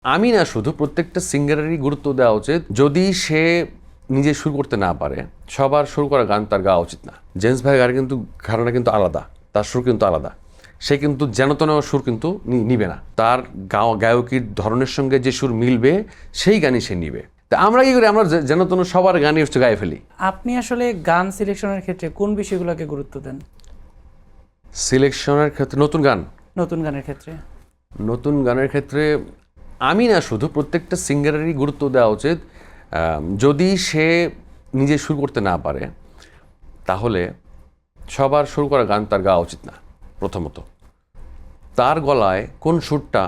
আমি না, শুধু প্রত্যেকটা সিঙ্গারেরই গুরুত্ব দেওয়া উচিত। যদি সে নিজে সুর করতে না পারে, সবার সুর করা গান তার গাওয়া উচিত না। জেমস ভাই গান কিন্তু ঘরানা কিন্তু আলাদা, তার সুর কিন্তু আলাদা। সে কিন্তু যেনতেন সুর কিন্তু নিবে না। তার গায়কির ধরনের সঙ্গে যে সুর মিলবে সেই গানই সে নিবে। তা আমরা কি করি, আমরা যেনতেন সবার গানই হচ্ছে গায়ে ফেলি। আপনি আসলে গান সিলেকশনের ক্ষেত্রে কোন বিষয়গুলোকে গুরুত্ব দেন? সিলেকশনের ক্ষেত্রে নতুন গানের ক্ষেত্রে আমি না, শুধু প্রত্যেকটা সিঙ্গারেরই গুরুত্ব দেওয়া উচিত। যদি সে নিজে সুর করতে না পারে, তাহলে সবার সুর করা গান তার গাওয়া উচিত না। প্রথমত তার গলায় কোন সুরটা,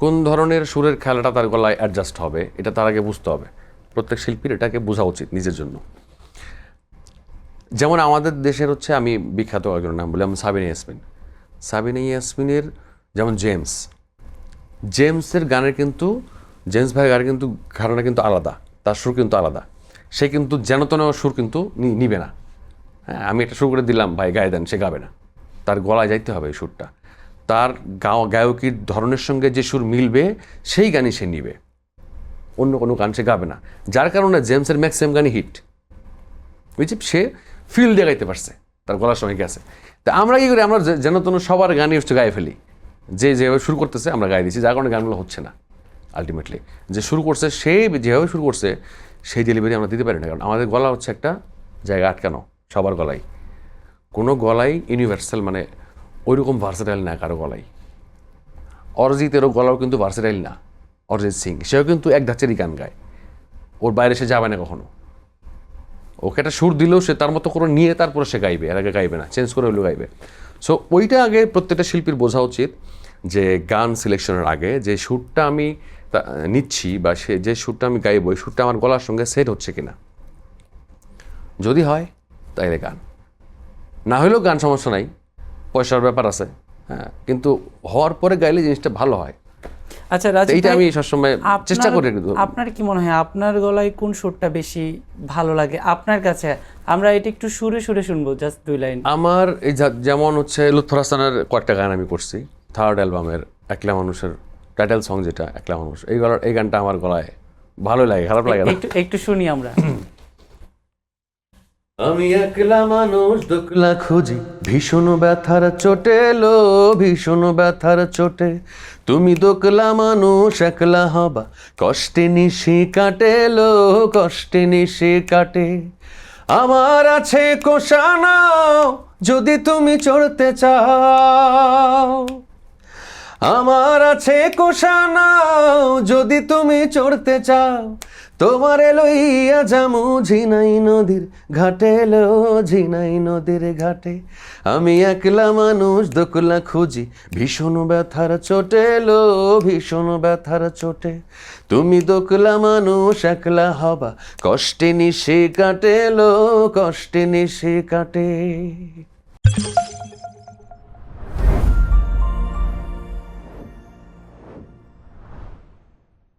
কোন ধরনের সুরের খেলাটা তার গলায় অ্যাডজাস্ট হবে, এটা তার আগে বুঝতে হবে। প্রত্যেক শিল্পীর এটাকে বোঝা উচিত নিজের জন্য। যেমন আমাদের দেশের হচ্ছে, আমি বিখ্যাত একজনের নাম বলি, আমি সাবিনা ইয়াসমিনের যেমন জেমসের গানের কিন্তু, জেমস ভাইয়ের গানের কিন্তু ঘরানা কিন্তু আলাদা, তার সুর কিন্তু আলাদা। সে কিন্তু যেনতেন সুর কিন্তু নিবে না। হ্যাঁ, আমি একটা সুর করে দিলাম, ভাই গায়ে দেন, সে গাবে না। তার গলায় যাইতে হবে এই সুরটা। তার গায়কির ধরনের সঙ্গে যে সুর মিলবে সেই গানই সে নিবে, অন্য কোনো গান সে গাবে না। যার কারণে জেমসের ম্যাক্সিমাম গানই হিট, বুঝছি। সে ফিল দিয়ে গাইতে পারছে, তার গলার সঙ্গে গেছে। তা আমরা কি করি, আমরা যেনতেন সবার গানই হচ্ছে গায়ে ফেলি। যে যেভাবে শুরু করতেছে আমরা গায়ে দিচ্ছি, যার কারণে গানগুলো হচ্ছে না। আলটিমেটলি যে শুরু করছে, সে যেভাবে শুরু করছে সেই ডেলিভারি আমরা দিতে পারি না। কারণ আমাদের গলা হচ্ছে একটা জায়গা আটকানো, সবার গলাই। কোনো গলাই ইউনিভার্সাল, মানে ওইরকম ভার্সেটাইল না কারো গলাই। অরিজিতেরও গলাও কিন্তু ভার্সেটাইল না। অরিজিৎ সিং সেও কিন্তু এক ধাঁচেরই গান গায়, ওর বাইরে সে যাবে না কখনো। ওকে একটা সুর দিলেও সে তার মতো করে নিয়ে তারপরে সে গাইবে, এর আগে গাইবে না, চেঞ্জ করে হলেও গাইবে। সো ওইটা আগে প্রত্যেকটা শিল্পীর বোঝা উচিত যে গান সিলেকশনের আগে যে সুরটা আমি নিচ্ছি বা সে যে সুরটা আমি গাইবো, ওই সুরটা আমার গলার সঙ্গে সেট হচ্ছে কিনা। যদি হয় তাইলে গান, না হলেও গান সমস্যা নাই, পয়সার ব্যাপার আছে। হ্যাঁ, কিন্তু হওয়ার পরে গাইলে জিনিসটা ভালো হয়। আচ্ছা, এইটা আমি সবসময় চেষ্টা করি। আপনার কি মনে হয়, আপনার গলায় কোন সুরটা বেশি ভালো লাগে আপনার কাছে? আমরা এটা একটু সুরে সুরে শুনবো, জাস্ট 2 লাইন। আমার এই যেমন হচ্ছে লুৎফর হাসানের কয়েকটা গান আমি করছি, 3rd অ্যালবামের একলা মানুষের টাইটেল সং, যেটা একলা মানুষ, এই গানটা আমার গলায় ভালো লাগে, খারাপ লাগে না। একটু শুনি আমরা। আমি একলা মানুষ দোকলা খুঁজি, ভীষণ ব্যথার চোটে লো, ভীষণ ব্যথার চোটে। তুমি দোকলা মানুষ একলা হবা, কষ্টে নিশি কাটে লো, কষ্টে নিশি কাটে। আমার আছে কোষানা, যদি তুমি চড়তে চাও। আমার আছে কোষানা, যদি তুমি চড়তে চাও। তোমারে লইয়া যামু ঝিনাই নদীর ঘাটে লো, ঝিনাই নদীর ঘাটে। আমি একলা মানুষ দোকলা খুঁজি, ভীষণ ব্যথার চোটে লো, ভীষণ ব্যথার চোটে। তুমি দোকলা মানুষ একলা হবা, কষ্টে নিশি কাটে লো, কষ্টে নিশি কাটে।